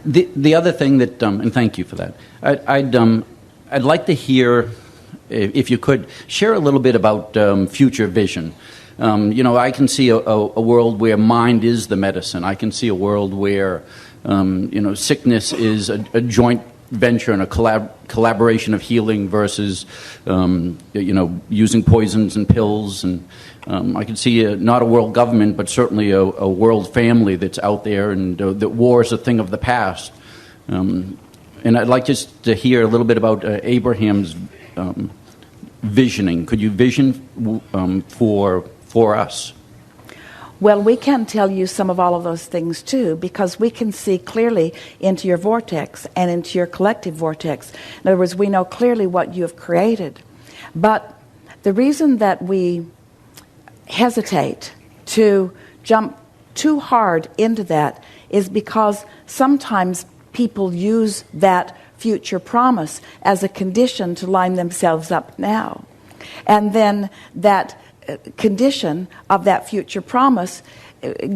The other thing that, and thank you for that, I'd like to hear, if you could, share a little bit about future vision. I can see a world where mind is the medicine. I can see a world where, sickness is a joint venture and a collaboration of healing versus, using poisons and pills. And I can see not a world government, but certainly a world family that's out there, and that war is a thing of the past. And I'd like just to hear a little bit about Abraham's visioning. Could you vision for us? Well, we can tell you some of all of those things too, because we can see clearly into your vortex and into your collective vortex. In other words, we know clearly what you have created. But the reason that we hesitate to jump too hard into that is because sometimes people use that future promise as a condition to line themselves up now. And then that condition of that future promise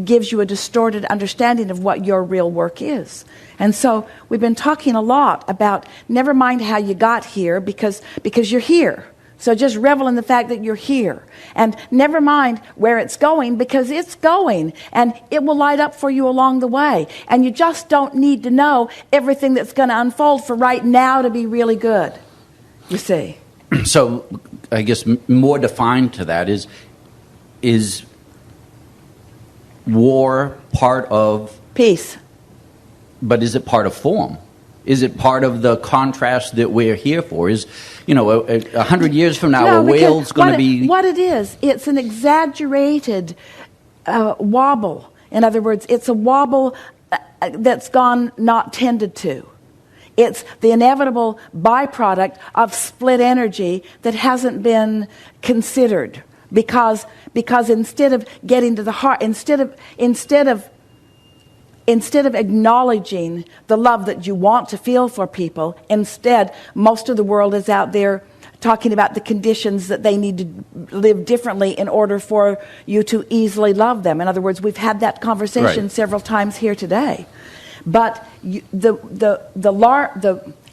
gives you a distorted understanding of what your real work is. And so we've been talking a lot about never mind how you got here because you're here. So just revel in the fact that you're here. And never mind where it's going, because it's going. And it will light up for you along the way. And you just don't need to know everything that's going to unfold for right now to be really good. You see? So I guess more defined to that is war part of peace? But is it part of form? Is it part of the contrast that we're here for? Is, 100 years from now, a whale's going to be... What it is, it's an exaggerated wobble. In other words, it's a wobble that's gone not tended to. It's the inevitable byproduct of split energy that hasn't been considered. Because instead of getting to the heart, instead of acknowledging the love that you want to feel for people, instead, most of the world is out there talking about the conditions that they need to live differently in order for you to easily love them. In other words, we've had that conversation several times here today. But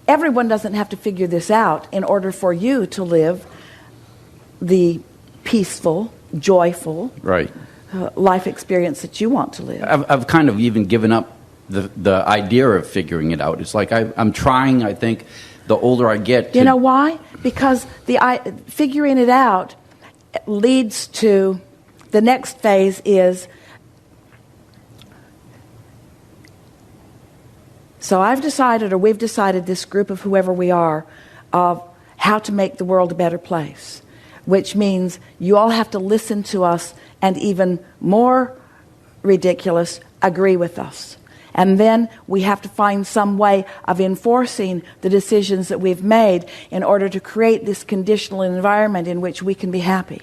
everyone doesn't have to figure this out in order for you to live the peaceful, joyful life experience that you want to live. I've kind of even given up the idea of figuring it out. It's like I'm trying, I think, the older I get. You know why? Because figuring it out leads to the next phase is, so I've decided, or we've decided, this group of whoever we are, of how to make the world a better place. Which means you all have to listen to us and, even more ridiculous, agree with us. And then we have to find some way of enforcing the decisions that we've made in order to create this conditional environment in which we can be happy.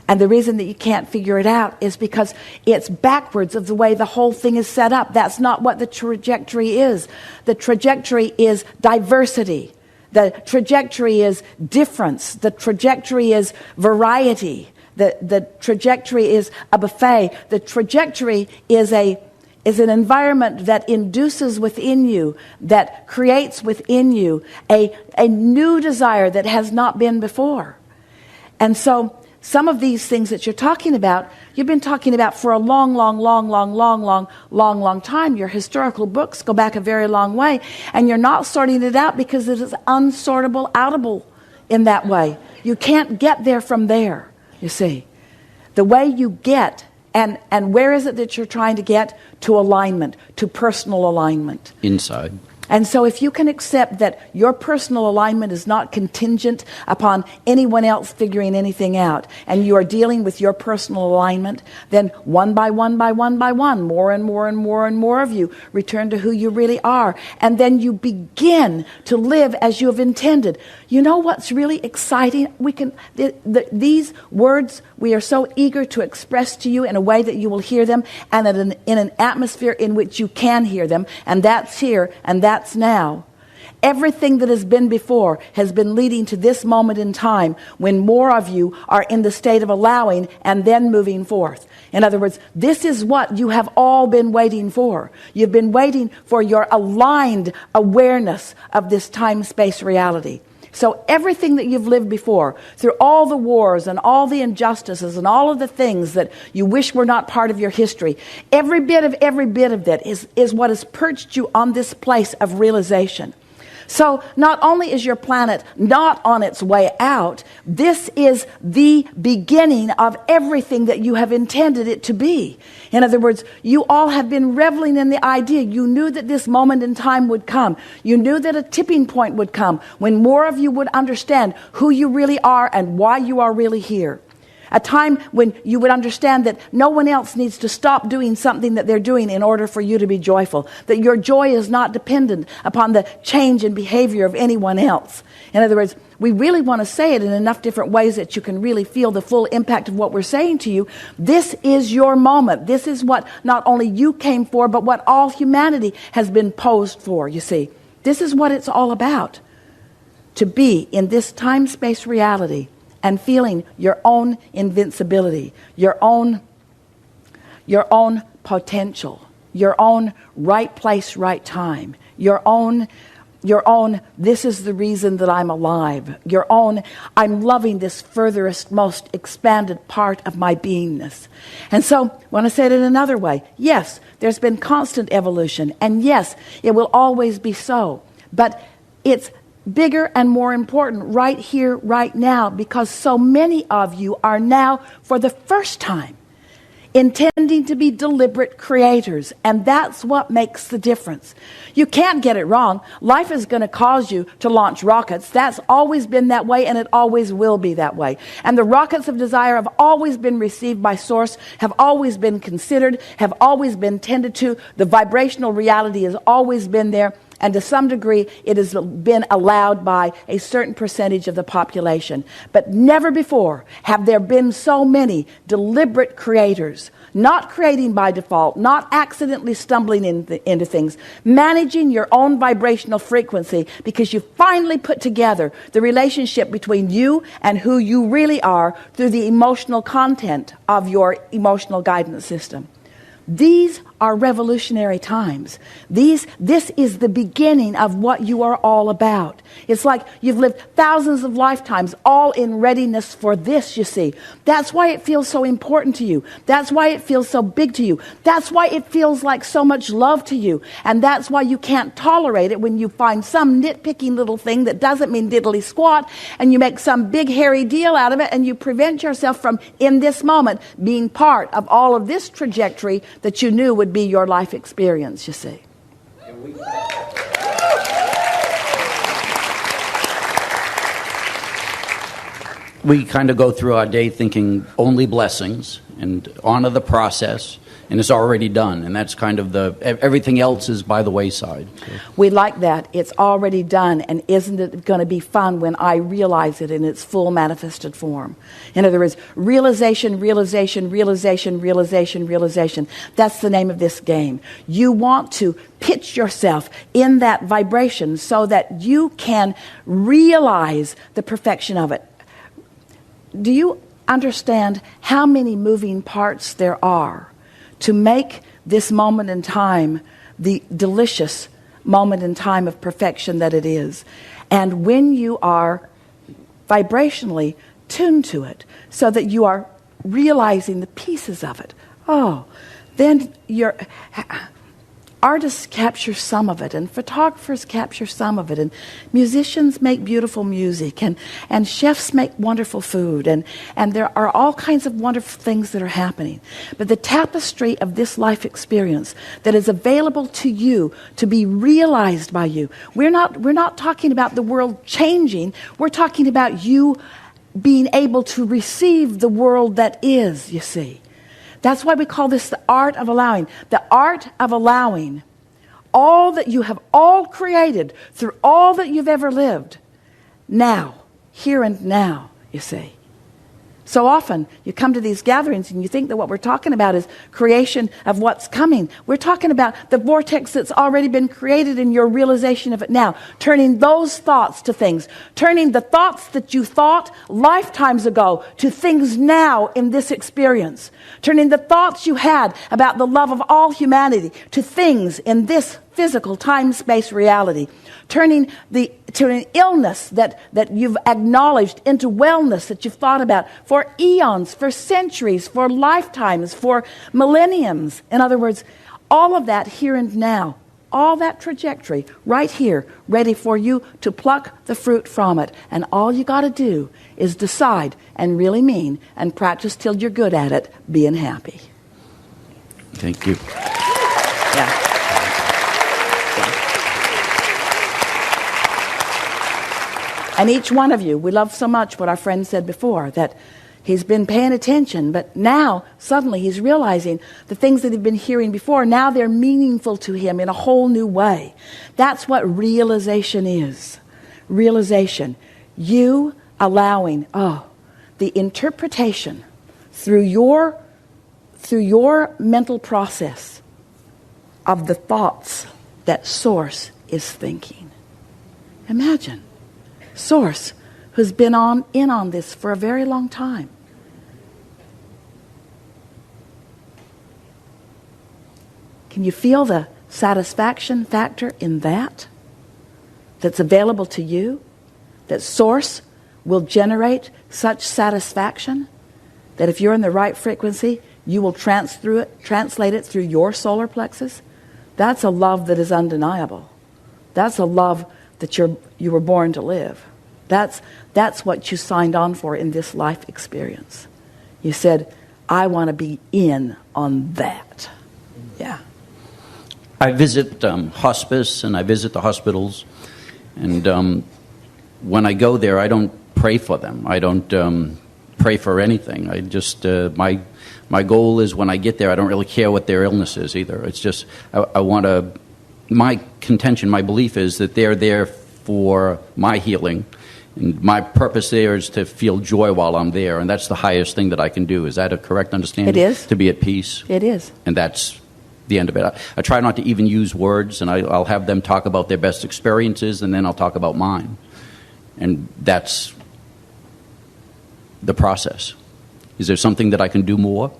And the reason that you can't figure it out is because it's backwards of the way the whole thing is set up. That's not what the trajectory is. The trajectory is diversity. The trajectory is difference. The trajectory is variety. The trajectory is a buffet. The trajectory is an environment that induces within you, that creates within you a new desire that has not been before. And so some of these things that you're talking about, you've been talking about for a long time. Your historical books go back a very long way, and you're not sorting it out because it is unsortable, outable in that way. You can't get there from there, you see. The way you get, and where is it that you're trying to get? To alignment, to personal alignment. Inside. And so if you can accept that your personal alignment is not contingent upon anyone else figuring anything out, and you are dealing with your personal alignment, then one by one, more and more of you return to who you really are. And then you begin to live as you have intended. You know what's really exciting? These words, we are so eager to express to you in a way that you will hear them, and in an atmosphere in which you can hear them, and that's here, and that's now. Everything that has been before has been leading to this moment in time when more of you are in the state of allowing and then moving forth. In other words, this is what you have all been waiting for. You've been waiting for your aligned awareness of this time-space reality. So everything that you've lived before, through all the wars and all the injustices and all of the things that you wish were not part of your history, every bit of that is what has perched you on this place of realization. So not only is your planet not on its way out, this is the beginning of everything that you have intended it to be. In other words, you all have been reveling in the idea. You knew that this moment in time would come. You knew that a tipping point would come when more of you would understand who you really are and why you are really here. A time when you would understand that no one else needs to stop doing something that they're doing in order for you to be joyful. That your joy is not dependent upon the change in behavior of anyone else. In other words, we really want to say it in enough different ways that you can really feel the full impact of what we're saying to you. This is your moment. This is what not only you came for, but what all humanity has been posed for, you see. This is what it's all about. To be in this time-space reality and feeling your own invincibility, your own potential, your own right place, right time, your own, this is the reason that I'm alive, your own, I'm loving this furthest, most expanded part of my beingness. And so, when I say it in another way, yes, there's been constant evolution, and yes, it will always be so, but it's bigger and more important right here, right now, because so many of you are now, for the first time, intending to be deliberate creators. And that's what makes the difference. You can't get it wrong. Life is going to cause you to launch rockets. That's always been that way, and it always will be that way. And the rockets of desire have always been received by Source, have always been considered, have always been tended to. The vibrational reality has always been there. And to some degree, it has been allowed by a certain percentage of the population. But never before have there been so many deliberate creators, not creating by default, not accidentally stumbling into things, managing your own vibrational frequency because you finally put together the relationship between you and who you really are through the emotional content of your emotional guidance system. These are revolutionary times. This is the beginning of what you are all about. It's like you've lived thousands of lifetimes all in readiness for this, you see. That's why it feels so important to you. That's why it feels so big to you. That's why it feels like so much love to you. And that's why you can't tolerate it when you find some nitpicking little thing that doesn't mean diddly squat, and you make some big hairy deal out of it, and you prevent yourself from, in this moment, being part of all of this trajectory that you knew would be your life experience, you see. We kind of go through our day thinking only blessings and honor the process, and it's already done. And that's kind of everything else is by the wayside. So. We like that. It's already done, and isn't it going to be fun when I realize it in its full manifested form? In other words, realization, realization, realization, realization, realization. That's the name of this game. You want to pitch yourself in that vibration so that you can realize the perfection of it. Do you understand how many moving parts there are to make this moment in time the delicious moment in time of perfection that it is? And when you are vibrationally tuned to it so that you are realizing the pieces of it, then your artists capture some of it, and photographers capture some of it, and musicians make beautiful music, and chefs make wonderful food, and there are all kinds of wonderful things that are happening. But the tapestry of this life experience that is available to you to be realized by you, we're not talking about the world changing, we're talking about you being able to receive the world that is, you see. That's why we call this the art of allowing. The art of allowing all that you have all created through all that you've ever lived. Now, here and now, you see. So often, you come to these gatherings and you think that what we're talking about is creation of what's coming. We're talking about the vortex that's already been created in your realization of it now. Turning those thoughts to things. Turning the thoughts that you thought lifetimes ago to things now in this experience. Turning the thoughts you had about the love of all humanity to things in this physical time-space reality. Turning an illness that you've acknowledged into wellness that you've thought about for eons, for centuries, for lifetimes, for millenniums. In other words, all of that here and now, all that trajectory right here, ready for you to pluck the fruit from it. And all you got to do is decide and really mean and practice till you're good at it, being happy. Thank you. Yeah. And each one of you, we love so much what our friend said before, that he's been paying attention, but now suddenly he's realizing the things that he'd been hearing before, now they're meaningful to him in a whole new way. That's what realization is. Realization. You allowing, the interpretation through your mental process of the thoughts that Source is thinking. Imagine. Source, who's been in on this for a very long time. Can you feel the satisfaction factor in that? That's available to you? That Source will generate such satisfaction that if you're in the right frequency, you will translate it through your solar plexus? That's a love that is undeniable. That's a love that you were born to live. That's what you signed on for in this life experience. You said, I want to be in on that. Yeah. I visit hospice and I visit the hospitals, and when I go there, I don't pray for them. I don't pray for anything. I just my goal is when I get there, I don't really care what their illness is either. It's just I want to. My contention, my belief is that they're there for my healing. And my purpose there is to feel joy while I'm there. And that's the highest thing that I can do. Is that a correct understanding? It is. To be at peace. It is. And that's the end of it. I try not to even use words, and I'll have them talk about their best experiences, and then I'll talk about mine. And that's the process. Is there something that I can do more?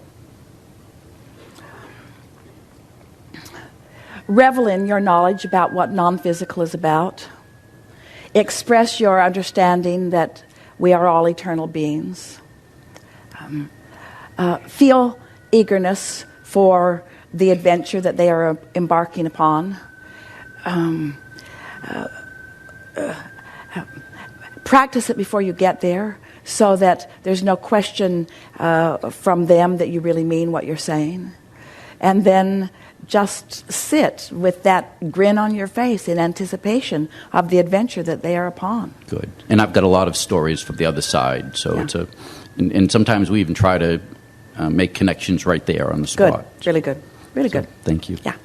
Revel in your knowledge about what non-physical is about. Express your understanding that we are all eternal beings. Feel eagerness for the adventure that they are embarking upon. Practice it before you get there so that there's no question from them that you really mean what you're saying. And then just sit with that grin on your face in anticipation of the adventure that they are upon. Good. And I've got a lot of stories from the other side. So it's and sometimes we even try to make connections right there on the spot. Good. Really good. Really good. Thank you. Yeah.